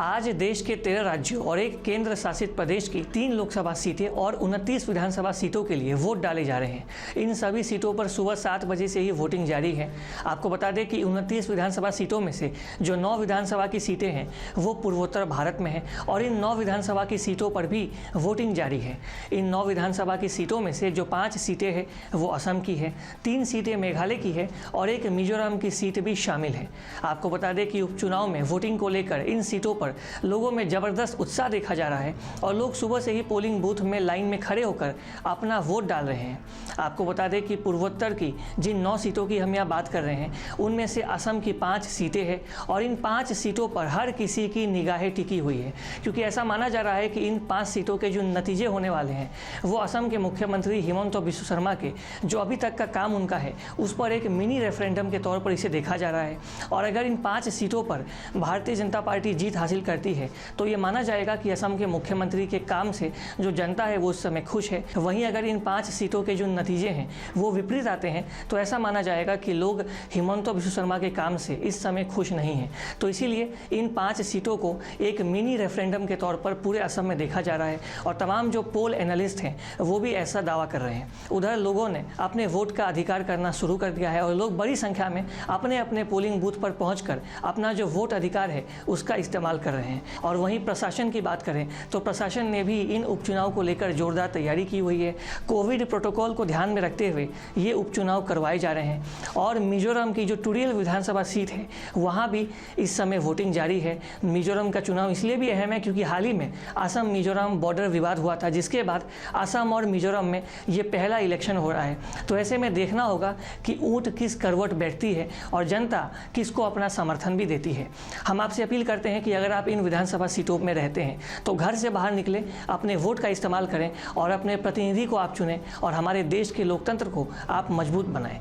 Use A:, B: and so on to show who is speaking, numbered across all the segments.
A: आज देश के 13 राज्यों और एक केंद्र शासित प्रदेश की 3 लोकसभा सीटें और 29 विधानसभा सीटों के लिए वोट डाले जा रहे हैं। इन सभी सीटों पर सुबह 7 बजे से ही वोटिंग जारी है। आपको बता दें कि 29 विधानसभा सीटों में से जो 9 विधानसभा की सीटें हैं वो पूर्वोत्तर भारत में हैं और इन 9 विधानसभा की सीटों पर भी वोटिंग जारी है। इन 9 विधानसभा की सीटों में से जो 5 सीटें हैं वो असम की है, 3 सीटें मेघालय की है और एक मिजोरम की सीट भी शामिल है। आपको बता दें कि उपचुनाव में वोटिंग को लेकर इन सीटों पर लोगों में ज़बरदस्त उत्साह देखा जा रहा है और लोग सुबह से ही पोलिंग बूथ में लाइन में खड़े होकर अपना वोट डाल रहे हैं। आपको बता दें कि पूर्वोत्तर की जिन 9 सीटों की हम यहाँ बात कर रहे हैं उनमें से असम की 5 सीटें हैं और इन 5 सीटों पर हर किसी की निगाहें टिकी हुई है, क्योंकि ऐसा माना जा रहा है कि इन 5 सीटों के जो नतीजे होने वाले हैं वो असम के मुख्यमंत्री हिमंत बिस्वा शर्मा के जो अभी तक का काम उनका है उस पर एक मिनी रेफरेंडम के तौर पर इसे देखा जा रहा है। और अगर इन 5 सीटों पर भारतीय जनता पार्टी जीत हासिल करती है तो ये माना जाएगा कि असम के मुख्यमंत्री के काम से जो जनता है वो उस समय खुश है। वहीं अगर इन 5 सीटों के जो नतीजे हैं वो विपरीत आते हैं तो ऐसा माना जाएगा कि लोग हिमंत बिस्वा शर्मा के काम से इस समय खुश नहीं हैं। तो इसीलिए इन 5 सीटों को एक मिनी रेफरेंडम के तौर पर पूरे असम में देखा जा रहा है और तमाम जो पोल एनालिस्ट हैं वो भी ऐसा दावा कर रहे हैं। उधर लोगों ने अपने वोट का अधिकार करना शुरू कर दिया है और लोग बड़ी संख्या में अपने अपने पोलिंग बूथ पर पहुंचकर अपना जो वोट अधिकार है उसका इस्तेमाल कर रहे हैं। और वहीं प्रशासन की बात करें तो प्रशासन ने भी इन उपचुनाव को लेकर जोरदार तैयारी की हुई है। कोविड प्रोटोकॉल को ध्यान में रखते हुए ये उपचुनाव करवाए जा रहे हैं और मिजोरम की जो टुरियल विधानसभा सीट है वहाँ भी इस समय वोटिंग जारी है। मिजोरम का चुनाव इसलिए भी अहम है क्योंकि हाल ही में असम मिजोरम बॉर्डर विवाद हुआ था, जिसके बाद असम और मिजोरम में ये पहला इलेक्शन हो रहा है। तो ऐसे में देखना होगा कि ऊँट किस करवट बैठती है और जनता किसको अपना समर्थन भी देती है। हम आपसे अपील करते हैं कि अगर आप इन विधानसभा सीटों में रहते हैं तो घर से बाहर निकलें, अपने वोट का इस्तेमाल करें और अपने प्रतिनिधि को आप चुनें और हमारे देश के लोकतंत्र को आप मजबूत बनाएं।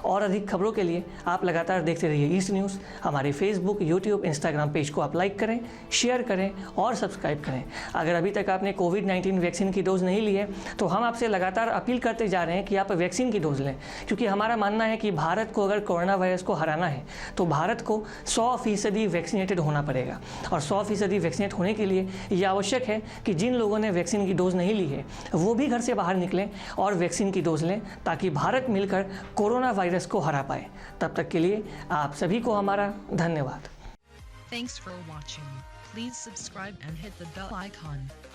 A: और अधिक खबरों के लिए आप लगातार देखते रहिए ईस्ट न्यूज़। हमारे फेसबुक, यूट्यूब, इंस्टाग्राम पेज को आप लाइक करें, शेयर करें और सब्सक्राइब करें। अगर अभी तक आपने कोविड-19 वैक्सीन की डोज़ नहीं ली है तो हम आपसे लगातार अपील करते जा रहे हैं कि आप वैक्सीन की डोज़ लें, क्योंकि हमारा मानना है कि भारत को अगर कोरोना वायरस को हराना है तो भारत को 100% वैक्सीनेटेड होना पड़ेगा। और 100% वैक्सीनेट होने के लिए ये आवश्यक है कि जिन लोगों ने वैक्सीन की डोज़ नहीं ली है वो भी घर से बाहर निकलें और वैक्सीन की डोज़ लें, ताकि भारत मिलकर कोरोना वायरस को हरा पाए। तब तक के लिए आप सभी को हमारा धन्यवाद।
B: Thanks for watching. Please subscribe and hit the bell icon.